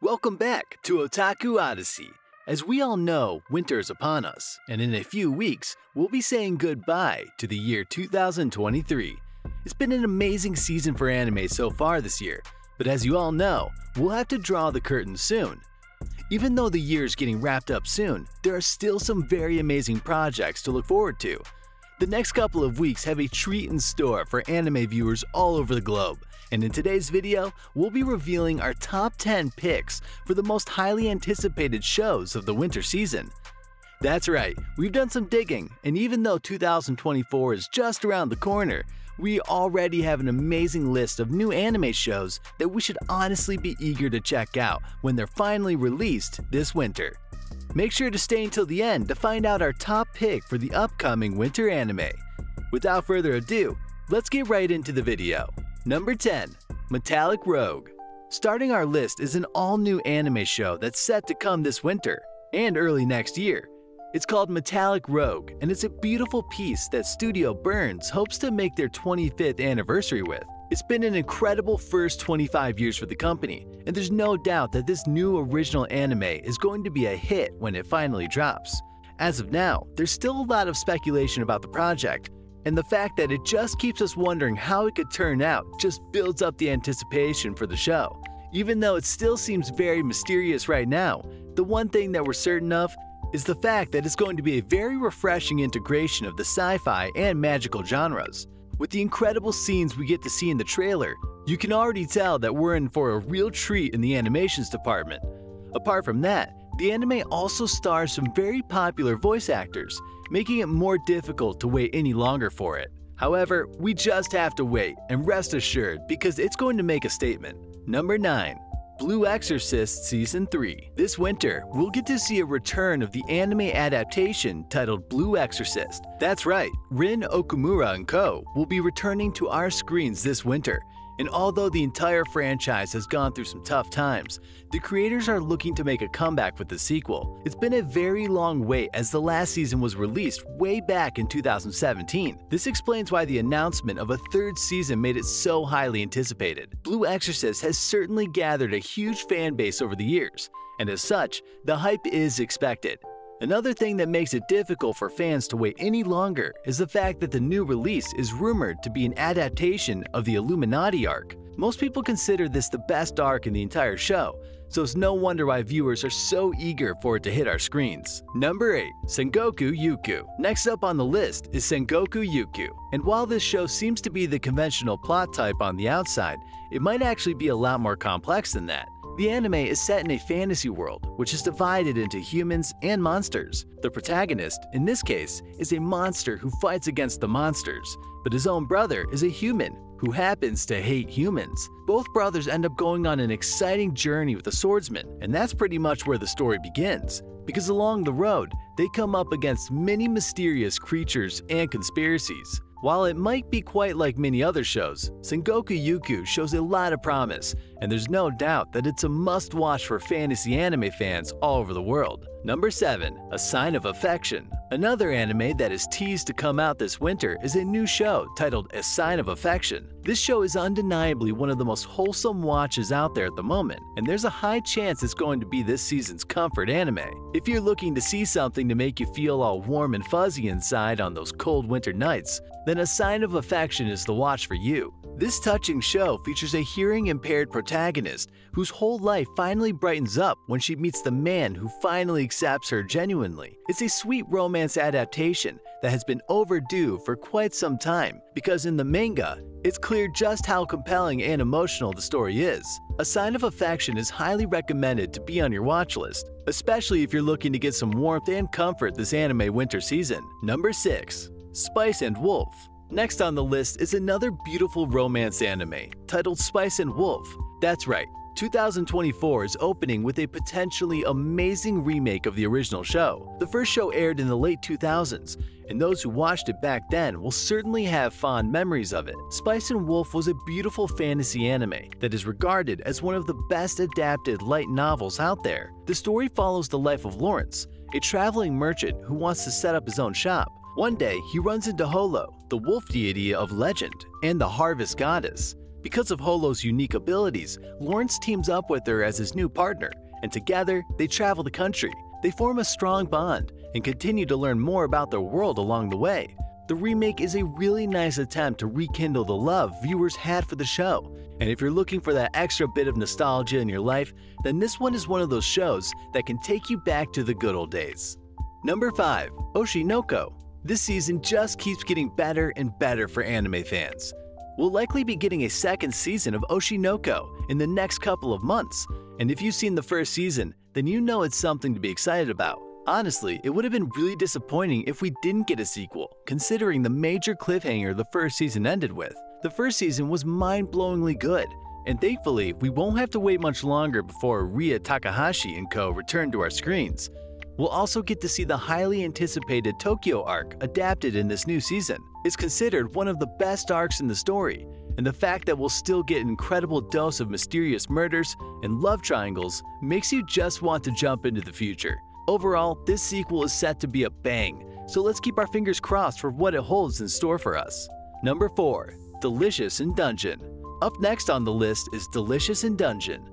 Welcome back to Otaku Odyssey. As we all know, winter is upon us, and in a few weeks, we'll be saying goodbye to the year 2023. It's been an amazing season for anime so far this year, but as you all know, we'll have to draw the curtain soon. Even though the year is getting wrapped up soon, there are still some very amazing projects to look forward to. The next couple of weeks have a treat in store for anime viewers all over the globe, and in today's video, we'll be revealing our top 10 picks for the most highly anticipated shows of the winter season. That's right, we've done some digging, and even though 2024 is just around the corner, we already have an amazing list of new anime shows that we should honestly be eager to check out when they're finally released this winter. Make sure to stay until the end to find out our top pick for the upcoming winter anime. Without further ado, let's get right into the video. Number 10. Metallic Rogue. Starting our list is an all-new anime show that's set to come this winter and early next year. It's called Metallic Rogue, and it's a beautiful piece that Studio Burns hopes to make their 25th anniversary with. It's been an incredible first 25 years for the company, and there's no doubt that this new original anime is going to be a hit when it finally drops. As of now, there's still a lot of speculation about the project, and the fact that it just keeps us wondering how it could turn out just builds up the anticipation for the show. Even though it still seems very mysterious right now, the one thing that we're certain of is the fact that it's going to be a very refreshing integration of the sci-fi and magical genres. With the incredible scenes we get to see in the trailer, you can already tell that we're in for a real treat in the animations department. Apart from that, the anime also stars some very popular voice actors, making it more difficult to wait any longer for it. However, we just have to wait and rest assured because it's going to make a statement. Number 9. Blue Exorcist Season 3. This winter, we'll get to see a return of the anime adaptation titled Blue Exorcist. That's right, Rin Okumura and co. will be returning to our screens this winter. And although the entire franchise has gone through some tough times, the creators are looking to make a comeback with the sequel. It's been a very long wait as the last season was released way back in 2017. This explains why the announcement of a third season made it so highly anticipated. Blue Exorcist has certainly gathered a huge fan base over the years, and as such, the hype is expected. Another thing that makes it difficult for fans to wait any longer is the fact that the new release is rumored to be an adaptation of the Illuminati arc. Most people consider this the best arc in the entire show, so it's no wonder why viewers are so eager for it to hit our screens. Number 8. Sangoku Yuku. Next up on the list is Sangoku Yuku, and while this show seems to be the conventional plot type on the outside, it might actually be a lot more complex than that. The anime is set in a fantasy world, which is divided into humans and monsters. The protagonist, in this case, is a monster who fights against the monsters, but his own brother is a human who happens to hate humans. Both brothers end up going on an exciting journey with a swordsman, and that's pretty much where the story begins. Because along the road, they come up against many mysterious creatures and conspiracies. While it might be quite like many other shows, Sangoku Yuku shows a lot of promise, and there's no doubt that it's a must-watch for fantasy anime fans all over the world. Number 7. A Sign of Affection. Another anime that is teased to come out this winter is a new show titled A Sign of Affection. This show is undeniably one of the most wholesome watches out there at the moment, and there's a high chance it's going to be this season's comfort anime. If you're looking to see something to make you feel all warm and fuzzy inside on those cold winter nights, then A Sign of Affection is the watch for you. This touching show features a hearing-impaired protagonist whose whole life finally brightens up when she meets the man who finally accepts her genuinely. It's a sweet romance adaptation that has been overdue for quite some time because in the manga, it's clear just how compelling and emotional the story is. A Sign of Affection is highly recommended to be on your watch list, especially if you're looking to get some warmth and comfort this anime winter season. Number 6. Spice and Wolf. Next on the list is another beautiful romance anime titled Spice and Wolf. That's right, 2024 is opening with a potentially amazing remake of the original show. The first show aired in the late 2000s, and those who watched it back then will certainly have fond memories of it. Spice and Wolf was a beautiful fantasy anime that is regarded as one of the best adapted light novels out there. The story follows the life of Lawrence, a traveling merchant who wants to set up his own shop. One day, he runs into Holo, the wolf deity of legend and the harvest goddess. Because of Holo's unique abilities, Lawrence teams up with her as his new partner, and together they travel the country. They form a strong bond and continue to learn more about their world along the way. The remake is a really nice attempt to rekindle the love viewers had for the show, and if you're looking for that extra bit of nostalgia in your life, then this one is one of those shows that can take you back to the good old days. Number 5. Oshi. This season just keeps getting better and better for anime fans. We'll likely be getting a second season of Oshi in the next couple of months, and if you've seen the first season, then you know it's something to be excited about. Honestly, it would have been really disappointing if we didn't get a sequel, considering the major cliffhanger the first season ended with. The first season was mind-blowingly good, and thankfully, we won't have to wait much longer before Ria Takahashi and co. return to our screens. We'll also get to see the highly anticipated Tokyo arc adapted in this new season. It's considered one of the best arcs in the story, and the fact that we'll still get an incredible dose of mysterious murders and love triangles makes you just want to jump into the future. Overall, this sequel is set to be a bang, so let's keep our fingers crossed for what it holds in store for us. Number 4. Delicious in Dungeon. Up next on the list is Delicious in Dungeon.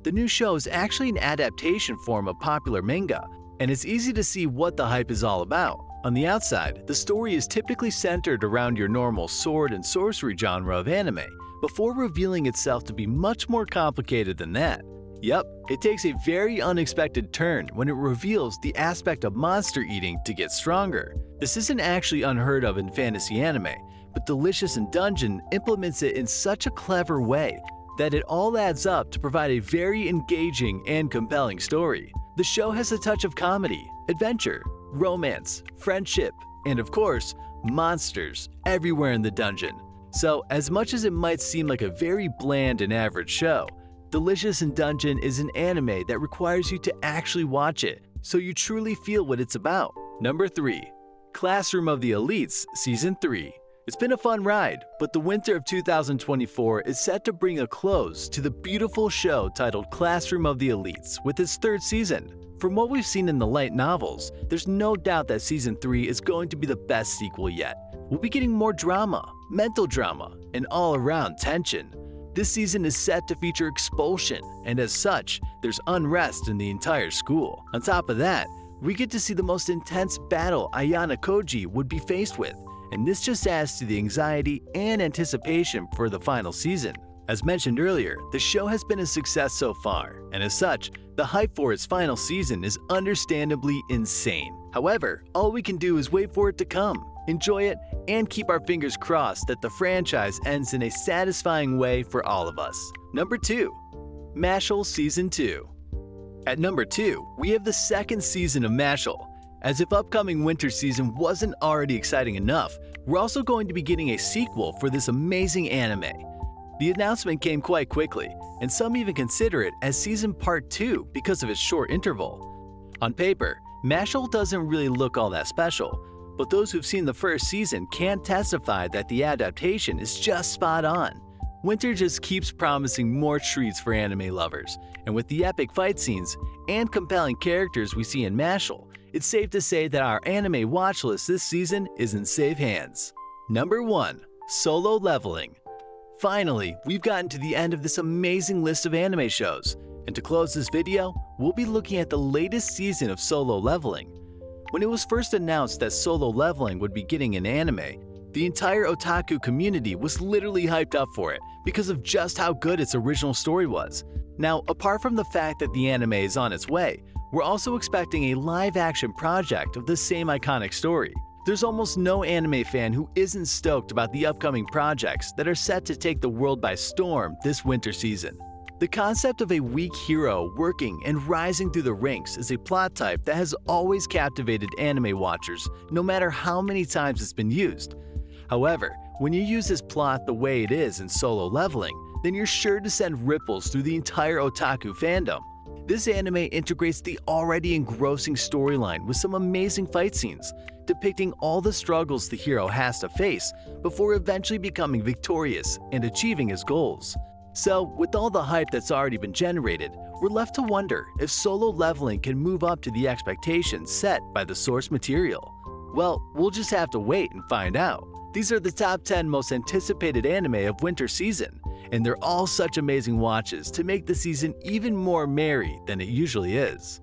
The new show is actually an adaptation form of popular manga, and it's easy to see what the hype is all about. On the outside, the story is typically centered around your normal sword and sorcery genre of anime, before revealing itself to be much more complicated than that. Yep, it takes a very unexpected turn when it reveals the aspect of monster eating to get stronger. This isn't actually unheard of in fantasy anime, but Delicious in Dungeon implements it in such a clever way that it all adds up to provide a very engaging and compelling story. The show has a touch of comedy, adventure, romance, friendship, and of course, monsters everywhere in the dungeon. So as much as it might seem like a very bland and average show, Delicious in Dungeon is an anime that requires you to actually watch it, so you truly feel what it's about. Number 3. Classroom of the Elites Season 3. It's been a fun ride, but the winter of 2024 is set to bring a close to the beautiful show titled Classroom of the Elites with its third season. From what we've seen in the light novels, there's no doubt that Season 3 is going to be the best sequel yet. We'll be getting more drama, mental drama, and all-around tension. This season is set to feature expulsion, and as such, there's unrest in the entire school. On top of that, we get to see the most intense battle Ayana Koji would be faced with, and this just adds to the anxiety and anticipation for the final season. As mentioned earlier, the show has been a success so far, and as such, the hype for its final season is understandably insane. However, all we can do is wait for it to come, enjoy it, and keep our fingers crossed that the franchise ends in a satisfying way for all of us. Number 2. Mashle Season 2. At number 2, we have the second season of Mashle. As if upcoming winter season wasn't already exciting enough, we're also going to be getting a sequel for this amazing anime. The announcement came quite quickly, and some even consider it as season part 2 because of its short interval. On paper, Mashle doesn't really look all that special, but those who've seen the first season can testify that the adaptation is just spot on. Winter just keeps promising more treats for anime lovers, and with the epic fight scenes and compelling characters we see in Mashle, it's safe to say that our anime watch list this season is in safe hands. Number 1. Solo Leveling. Finally, we've gotten to the end of this amazing list of anime shows, and to close this video, we'll be looking at the latest season of Solo Leveling. When it was first announced that Solo Leveling would be getting an anime, the entire otaku community was literally hyped up for it because of just how good its original story was. Now, apart from the fact that the anime is on its way, we're also expecting a live-action project of the same iconic story. There's almost no anime fan who isn't stoked about the upcoming projects that are set to take the world by storm this winter season. The concept of a weak hero working and rising through the ranks is a plot type that has always captivated anime watchers, no matter how many times it's been used. However, when you use this plot the way it is in Solo Leveling, then you're sure to send ripples through the entire otaku fandom. This anime integrates the already engrossing storyline with some amazing fight scenes, depicting all the struggles the hero has to face before eventually becoming victorious and achieving his goals. So, with all the hype that's already been generated, we're left to wonder if Solo Leveling can move up to the expectations set by the source material. Well, we'll just have to wait and find out. These are the top 10 most anticipated anime of winter season, and they're all such amazing watches to make the season even more merry than it usually is.